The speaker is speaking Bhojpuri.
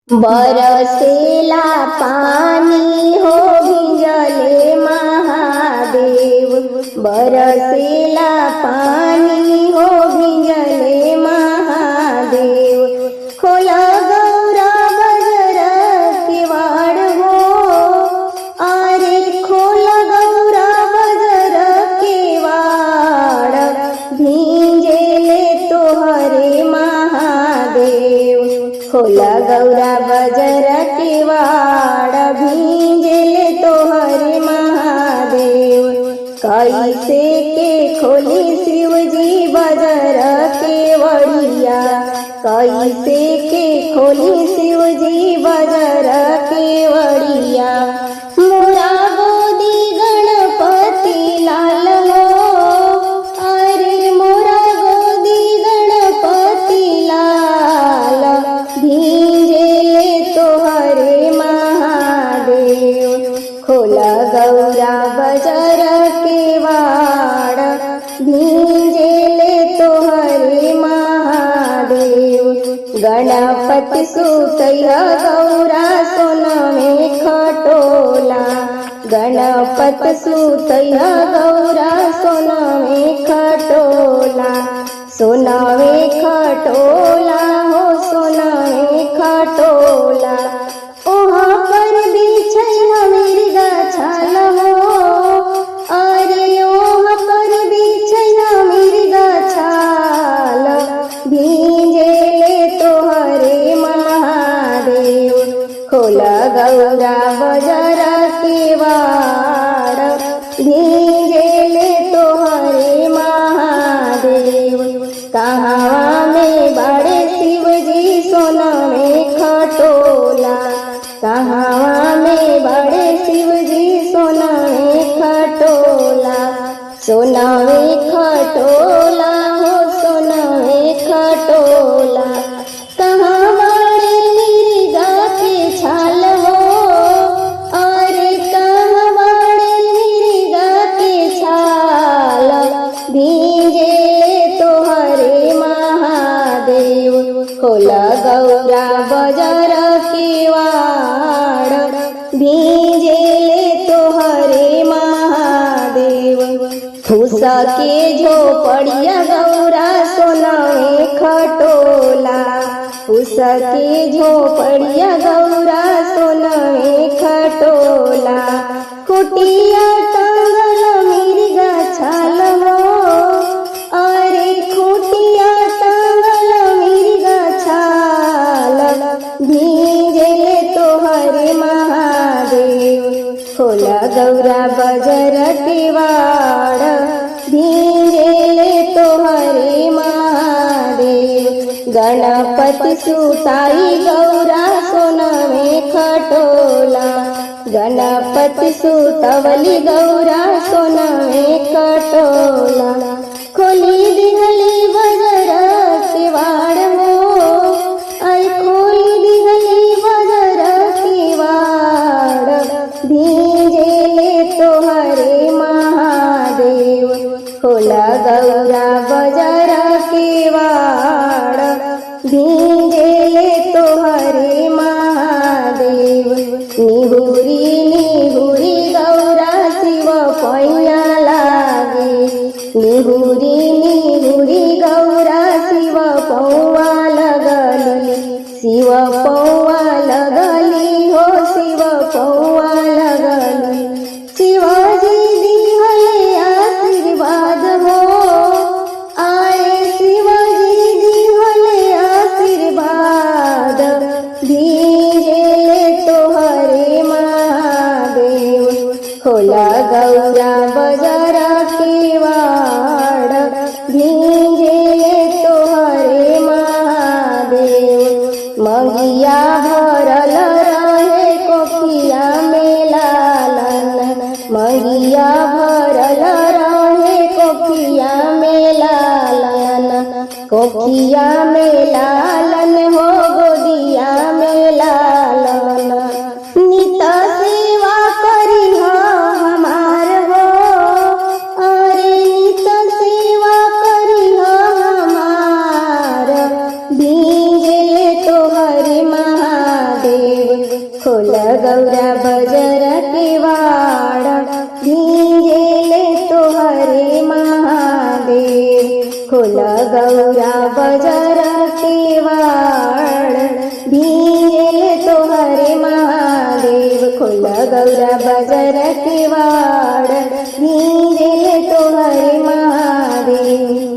बरसेला पानी हो भिजले महादेव, बरसेला पानी हो भिजले महादेव। खोला गौरा बजर के वाड़ हो, अरे खोला गौरा बजर के वाड़, भींजेले तोहरे महादेव। खोला गौरा बजर के वाड़, भींजेले तोहरे महादेव। कैसे के खोली शिवजी बजर के वड़िया, कैसे के खोली शिवजी बजर के वड़िया। मोरा गोदी गणपति लाल हो, अरे मोरा गोदी गणपति लाल, भींजेले तोहरे महादेव। खोला गौरा बजर के वाड़, भींजेले तोहरे महादेव। गणपति सुतैया गौरा सोनवे खटोला, गणपति सुतैया गौरा सोनवे खटोला। सोनवे खटोला हो सोनवे खटोला, ओहाँ पर बिछैया मिर्गा छाल हो, अरे ओहाँ पर बिछैया मिर्गा छाल, भींजेले तोहरे महादेव। खोला गौरा बजर के वाड़, भींजेले तोहरे महादेव। कहाँ में बड़े शिवजी सोनवे खटोला, कहाँ में बड़े शिवजी सोनवे खटोला। सोनवे खटोला हो सोनवे खटोला, कहाँ बड़े मिर्गा के छाल हो, अरे कहाँ बड़े मिर्गा के छाल, भींजेले तोहरे महादेव। खोला गौरा बजर के वाड़, भींजेले तोहरे महादेव। फूस के झोपड़िया गौरा सोनवे खटोला, फूस के झोपड़िया गौरा सोनवे खटोला। कुटिया टांगल मिर्गा छाल हो, अरे कुटिया टांगल मिर्गा छाल, भींजेले तोहरे महादेव। खोला गौरा बजर के वाड़, भींजेले तोहरे महादेव। गणपति सुताई गौरा सोनवे खटोला, गणपति सुतवली गौरा सोनवे खटोला। खोली दिहली बजर के वाड़ हो, अरे खोली दिहली बजर के वाड़, भींजेले तोहरे महादेव। खोला गौरा बजर के वाड़, भींजेले तोहरे महादेव। निहुरी निहुरी गौरा शिव पैया लागे, निहुरी निहुरी गौरा शिव पौआ लगली, शिव पौआ लगली हो शिव पौआ लगली। शिवजी दिहले आशीर्वाद हो, आए शिवजी दिहले आशीर्वाद, भींजेले तोहरे महादेव। खोला गौरा बजर के वाड़, भींजेले तोहरे महादेव। मंगिया भरल रहे कोखिया में लालन, मंगिया भरल रहे कोखिया में लालन। कोखिया में लालन हो गोदिया में लालन। नित सेवा करी हो हमार हो, अरे नित सेवा करी हो हमार, भींजेले तोहरे महादेव। खोल गौरा बजर के वाड़ भींजेले तोहरे महादेव खोल गौरा बजर के वाड़ भींजेले तोहरे महादेव खोल गौरा बजर के वाड़ भींजेले तोहरे महादेव।